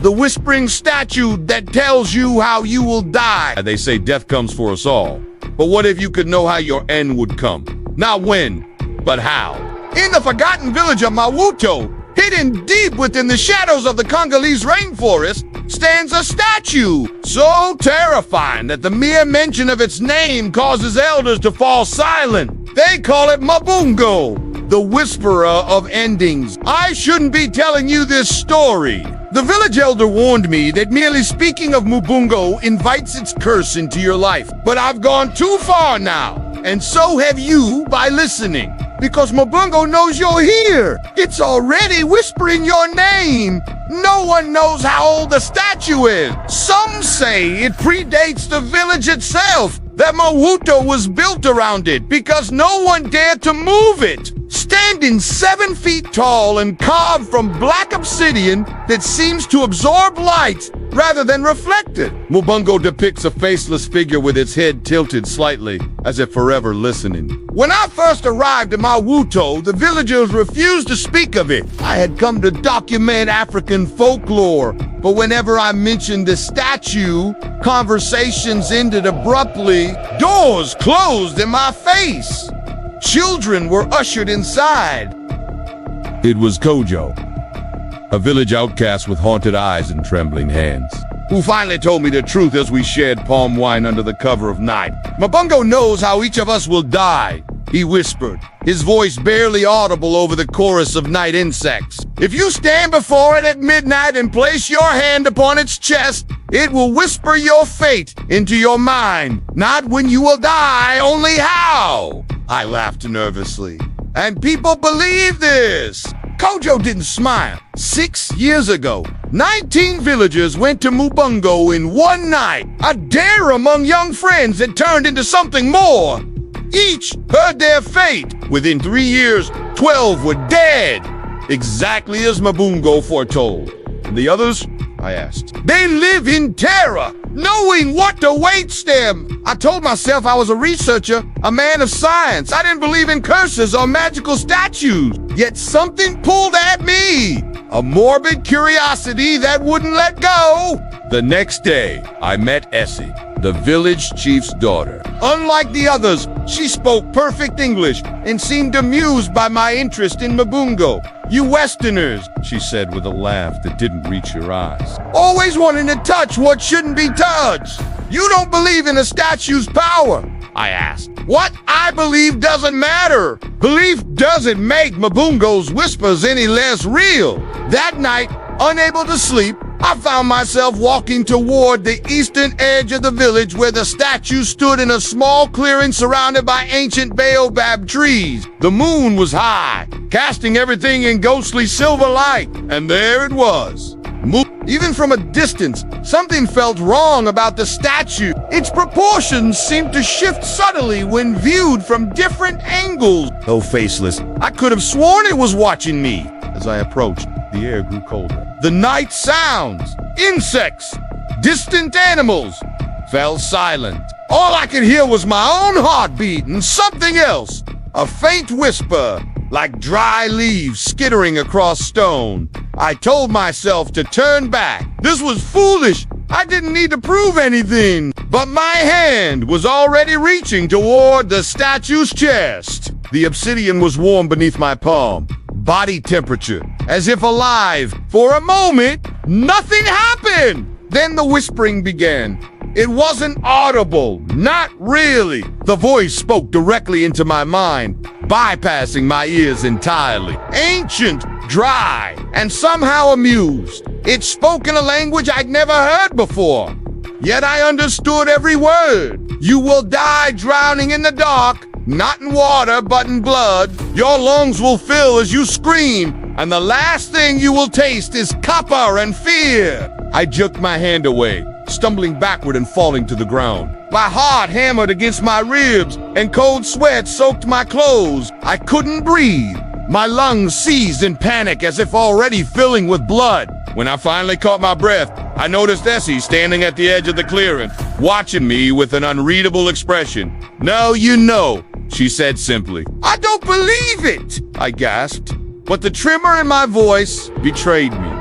The whispering statue that tells you how you will die. They say death comes for us all. But what if you could know how your end would come? Not when, but how. In the forgotten village of Mawuto, hidden deep within the shadows of the Congolese rainforest, stands a statue so terrifying that the mere mention of its name causes elders to fall silent. They call it Mubungo, the whisperer of endings. I shouldn't be telling you this story. The village elder warned me that merely speaking of Mubungo invites its curse into your life. But I've gone too far now, and so have you by listening. Because Mubungo knows you're here. It's already whispering your name. No one knows how old the statue is. Some say it predates the village itself, that Mawuto was built around it because no one dared to move it. Standing 7 feet tall and carved from black obsidian that seems to absorb light rather than reflect it. Mubungo depicts a faceless figure with its head tilted slightly, as if forever listening. When I first arrived at Mawuto, the villagers refused to speak of it. I had come to document African folklore, but whenever I mentioned the statue, conversations ended abruptly. Doors closed in my face. Children were ushered inside. It was Kojo, a village outcast with haunted eyes and trembling hands, who finally told me the truth as we shared palm wine under the cover of night. Mubungo knows how each of us will die, he whispered, his voice barely audible over the chorus of night insects. If you stand before it at midnight and place your hand upon its chest, it will whisper your fate into your mind. Not when you will die, only how. I laughed nervously. And people believe this. Kojo didn't smile. 6 years ago, 19 villagers went to Mubungo in one night. A dare among young friends that turned into something more. Each heard their fate. Within 3 years, 12 were dead. Exactly as Mubungo foretold. And the others? I asked. They live in terror, knowing what awaits them. I told myself I was a researcher, a man of science. I didn't believe in curses or magical statues. Yet something pulled at me. A morbid curiosity that wouldn't let go. The next day, I met Essie, the village chief's daughter. Unlike the others, she spoke perfect English and seemed amused by my interest in Mubungo. You Westerners, she said with a laugh that didn't reach your eyes, always wanting to touch what shouldn't be touched. You don't believe in a statue's power, I asked. What I believe doesn't matter. Belief doesn't make Mubungo's whispers any less real. That night, unable to sleep, I found myself walking toward the eastern edge of the village where the statue stood in a small clearing surrounded by ancient baobab trees. The moon was high, casting everything in ghostly silver light, and there it was. Even from a distance, something felt wrong about the statue. Its proportions seemed to shift subtly when viewed from different angles. Though faceless, I could have sworn it was watching me. As I approached, the air grew colder. The night sounds, insects, distant animals fell silent. All I could hear was my own heartbeat and something else, a faint whisper, like dry leaves skittering across stone. I told myself to turn back. This was foolish. I didn't need to prove anything. But my hand was already reaching toward the statue's chest. The obsidian was warm beneath my palm, body temperature, as if alive. For a moment, nothing happened. Then the whispering began. It wasn't audible, not really. The voice spoke directly into my mind, bypassing my ears entirely. Ancient, dry, and somehow amused. It spoke in a language I'd never heard before. Yet I understood every word. You will die drowning in the dark, not in water, but in blood. Your lungs will fill as you scream, and the last thing you will taste is copper and fear. I jerked my hand away, stumbling backward and falling to the ground. My heart hammered against my ribs, and cold sweat soaked my clothes. I couldn't breathe. My lungs seized in panic as if already filling with blood. When I finally caught my breath, I noticed Essie standing at the edge of the clearing, watching me with an unreadable expression. "No, you know," she said simply. "I don't believe it," I gasped, but the tremor in my voice betrayed me.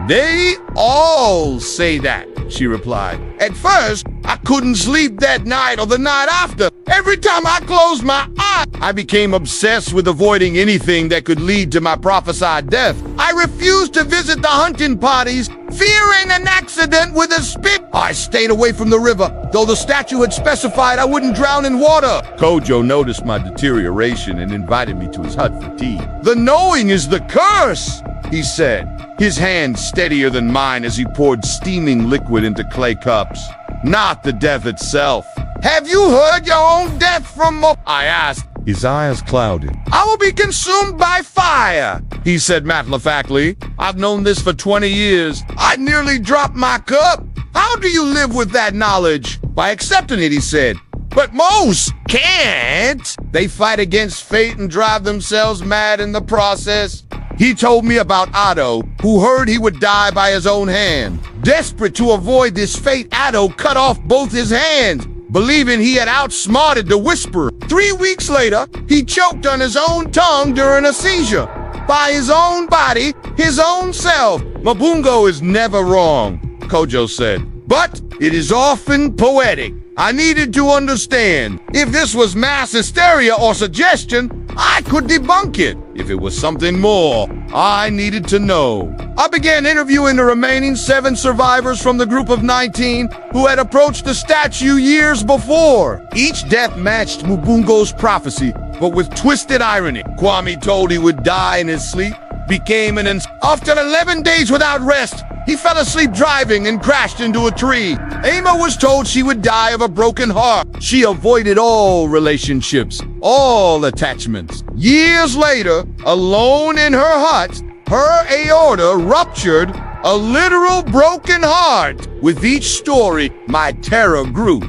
They all say that, she replied. At first, I couldn't sleep that night or the night after. Every time I closed my eyes, I became obsessed with avoiding anything that could lead to my prophesied death. I refused to visit the hunting parties, fearing an accident with a spit. I stayed away from the river, though the statue had specified I wouldn't drown in water. Kojo noticed my deterioration and invited me to his hut for tea. The knowing is the curse, he said, his hand steadier than mine as he poured steaming liquid into clay cups. Not the death itself. Have you heard your own death from Mo? I asked, his eyes clouded. I will be consumed by fire, he said matter-of-factly. I've known this for 20 years. I nearly dropped my cup. How do you live with that knowledge? By accepting it, he said. But most can't. They fight against fate and drive themselves mad in the process. He told me about Otto, who heard he would die by his own hand. Desperate to avoid this fate, Otto cut off both his hands, believing he had outsmarted the whisperer. 3 weeks later, he choked on his own tongue during a seizure. By his own body, his own self. Mubungo is never wrong, Kojo said. But it is often poetic. I needed to understand. If this was mass hysteria or suggestion, I could debunk it. If it was something more, I needed to know. I began interviewing the remaining 7 survivors from the group of 19 who had approached the statue years before. Each death matched Mubungo's prophecy, but with twisted irony. Kwame told he would die in his sleep, became After 11 days without rest, he fell asleep driving and crashed into a tree. Ama was told she would die of a broken heart. She avoided all relationships, all attachments. Years later, alone in her hut, her aorta ruptured, a literal broken heart. With each story, my terror grew.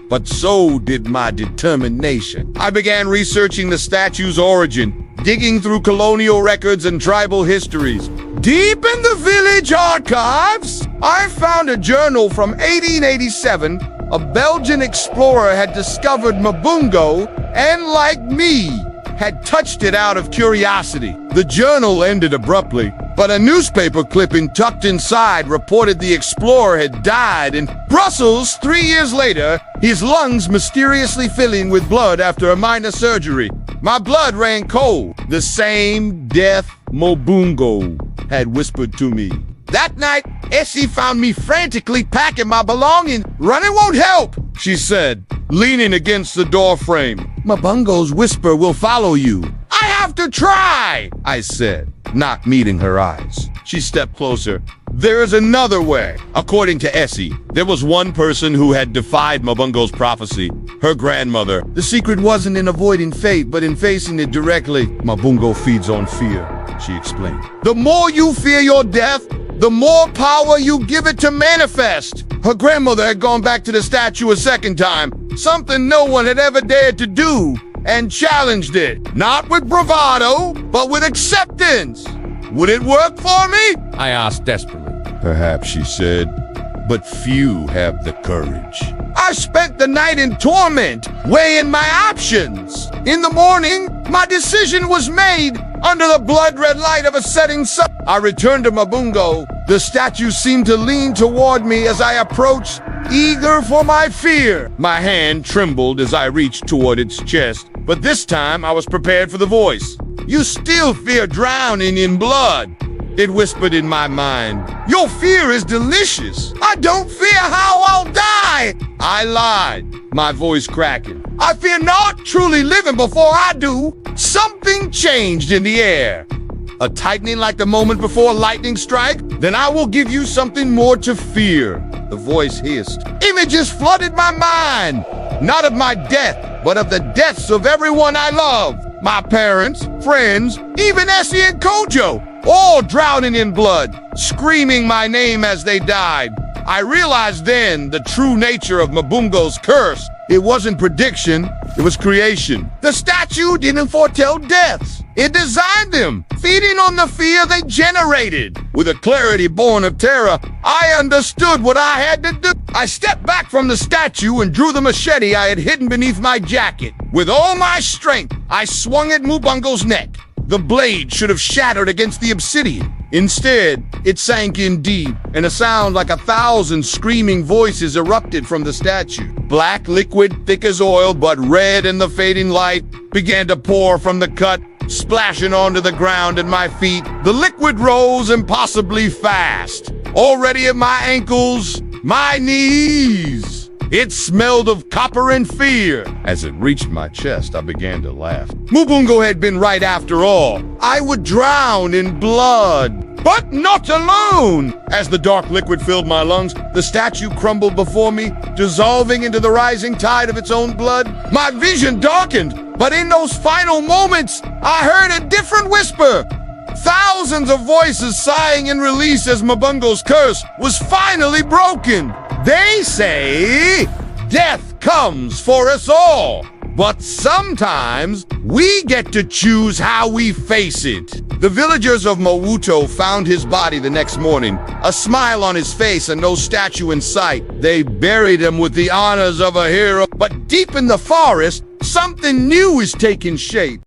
But so did my determination. I began researching the statue's origin, digging through colonial records and tribal histories. Deep in the village archives, I found a journal from 1887. A Belgian explorer had discovered Mubungo and, like me, had touched it out of curiosity. The journal ended abruptly, but a newspaper clipping tucked inside reported the explorer had died in Brussels 3 years later, his lungs mysteriously filling with blood after a minor surgery. My blood ran cold. The same death Mubungo had whispered to me. That night, Essie found me frantically packing my belongings. Running won't help, she said, leaning against the door frame. Mubungo's whisper will follow you. I have to try, I said, not meeting her eyes. She stepped closer. There is another way. According to Essie, there was one person who had defied Mubungo's prophecy, her grandmother. The secret wasn't in avoiding fate, but in facing it directly. Mubungo feeds on fear, she explained. The more you fear your death, the more power you give it to manifest. Her grandmother had gone back to the statue a second time, something no one had ever dared to do, and challenged it. Not with bravado, but with acceptance. Would it work for me? I asked desperately. Perhaps, she said, but few have the courage. I spent the night in torment, weighing my options. In the morning, my decision was made under the blood-red light of a setting sun. I returned to Mubungo. The statue seemed to lean toward me as I approached, eager for my fear. My hand trembled as I reached toward its chest, but this time I was prepared for the voice. You still fear drowning in blood, it whispered in my mind. Your fear is delicious. I don't fear how I'll die. I lied, my voice cracking. I fear not truly living before I do. Something changed in the air. A tightening like the moment before a lightning strike? Then I will give you something more to fear, the voice hissed. Images flooded my mind, not of my death, but of the deaths of everyone I love. My parents, friends, even Essie and Kojo, all drowning in blood, screaming my name as they died. I realized then the true nature of Mubungo's curse. It wasn't prediction, it was creation. The statue didn't foretell deaths. It designed them, feeding on the fear they generated. With a clarity born of terror, I understood what I had to do. I stepped back from the statue and drew the machete I had hidden beneath my jacket. With all my strength, I swung at Mubungo's neck. The blade should have shattered against the obsidian. Instead, it sank in deep, and a sound like 1,000 screaming voices erupted from the statue. Black liquid, thick as oil, but red in the fading light, began to pour from the cut, splashing onto the ground at my feet. The liquid rose impossibly fast, already at my ankles, my knees. It smelled of copper and fear. As it reached my chest, I began to laugh. Mubungo had been right after all. I would drown in blood, but not alone. As the dark liquid filled my lungs, the statue crumbled before me, dissolving into the rising tide of its own blood. My vision darkened, but in those final moments, I heard a different whisper. Thousands of voices sighing in release as Mubungo's curse was finally broken. They say, death comes for us all, but sometimes we get to choose how we face it. The villagers of Mawuto found his body the next morning, a smile on his face and no statue in sight. They buried him with the honors of a hero, but deep in the forest, something new is taking shape.